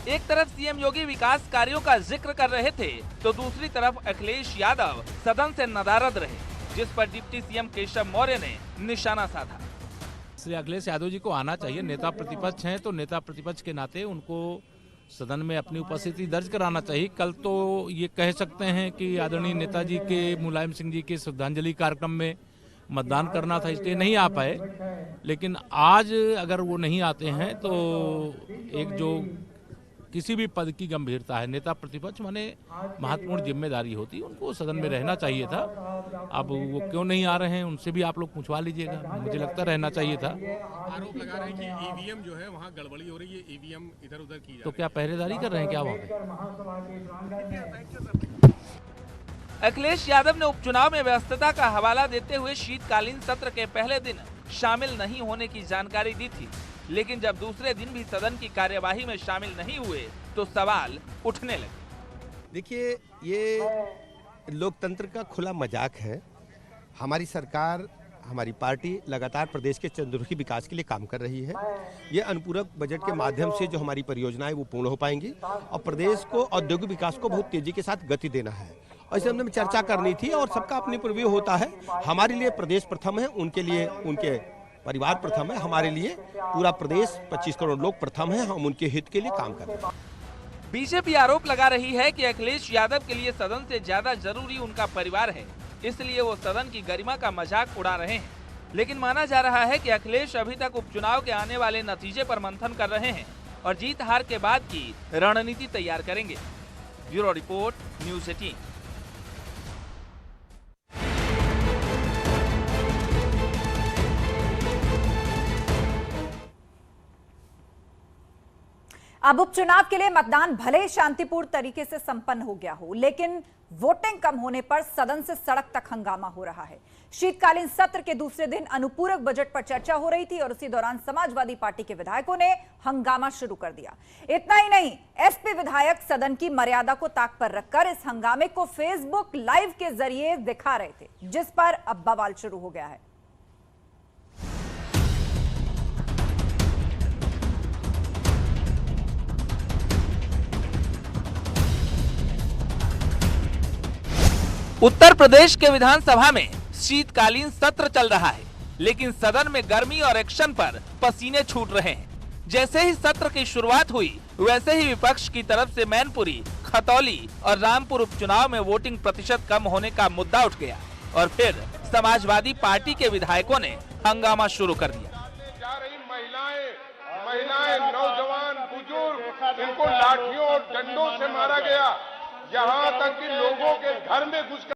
एक तरफ सीएम योगी विकास कार्यों का जिक्र कर रहे थे तो दूसरी तरफ अखिलेश यादव सदन से नदारद रहे, जिस पर डिप्टी सीएम केशव मौर्य ने निशाना साधा। श्री अखिलेश यादव जी को आना चाहिए। नेता प्रतिपक्ष हैं तो नेता प्रतिपक्ष के नाते उनको सदन में अपनी उपस्थिति दर्ज कराना चाहिए। कल तो ये कह सकते हैं कि आदरणीय नेताजी के मुलायम सिंह जी के श्रद्धांजलि कार्यक्रम में मतदान करना था, इसलिए नहीं आ पाए। लेकिन आज अगर वो नहीं आते हैं तो एक जो किसी भी पद की गंभीरता है, नेता प्रतिपक्ष माने महत्वपूर्ण जिम्मेदारी होती है, उनको सदन में रहना चाहिए था। अब वो क्यों नहीं आ रहे हैं उनसे भी आप लोग पूछवा लीजिएगा। मुझे लगता रहना चाहिए था। आरोप लगा रहे हैं कि ईवीएम जो है वहाँ गड़बड़ी हो रही है, ईवीएम इधर उधर की जा तो क्या पहरेदारी कर रहे हैं क्या वहाँ पे? अखिलेश यादव ने उपचुनाव में व्यस्तता का हवाला देते हुए शीतकालीन सत्र के पहले दिन शामिल नहीं होने की जानकारी दी थी, लेकिन जब दूसरे दिन भी सदन की कार्यवाही में शामिल नहीं हुए तो सवाल उठने लगे। देखिए, ये लोकतंत्र का खुला मजाक है। हमारी सरकार, हमारी पार्टी लगातार प्रदेश के चंद्रमुखी विकास के लिए काम कर रही है। ये अनुपूरक बजट के माध्यम से जो हमारी परियोजनाएं वो पूर्ण हो पाएंगी और प्रदेश को औद्योगिक विकास को बहुत तेजी के साथ गति देना है। और इस हमने चर्चा करनी थी और सबका अपनी प्रीव्यू होता है। हमारे लिए प्रदेश प्रथम है, उनके लिए उनके परिवार प्रथम है, हमारे लिए पूरा प्रदेश 25 करोड़ लोग प्रथम है। हम उनके हित के लिए काम कर रहे हैं। बीजेपी आरोप लगा रही है कि अखिलेश यादव के लिए सदन से ज्यादा जरूरी उनका परिवार है, इसलिए वो सदन की गरिमा का मजाक उड़ा रहे हैं। लेकिन माना जा रहा है कि अखिलेश अभी तक उपचुनाव के आने वाले नतीजे पर मंथन कर रहे हैं और जीत हार के बाद की रणनीति तैयार करेंगे। Bureau report, news 18। अब उपचुनाव के लिए मतदान भले ही शांतिपूर्ण तरीके से संपन्न हो गया हो, लेकिन वोटिंग कम होने पर सदन से सड़क तक हंगामा हो रहा है। शीतकालीन सत्र के दूसरे दिन अनुपूरक बजट पर चर्चा हो रही थी और उसी दौरान समाजवादी पार्टी के विधायकों ने हंगामा शुरू कर दिया। इतना ही नहीं, एसपी विधायक सदन की मर्यादा को ताक पर रखकर इस हंगामे को फेसबुक लाइव के जरिए दिखा रहे थे, जिस पर अब बवाल शुरू हो गया है। उत्तर प्रदेश के विधानसभा में शीतकालीन सत्र चल रहा है, लेकिन सदन में गर्मी और एक्शन पर पसीने छूट रहे हैं। जैसे ही सत्र की शुरुआत हुई, वैसे ही विपक्ष की तरफ से मैनपुरी, खतौली और रामपुर उपचुनाव में वोटिंग प्रतिशत कम होने का मुद्दा उठ गया और फिर समाजवादी पार्टी के विधायकों ने हंगामा शुरू कर दिया। जा रही महिलाएं, नौजवान, बुजुर्ग, इनको लाठियों और डंडों से मारा गया। यहाँ तक कि लोगों के घर में घुस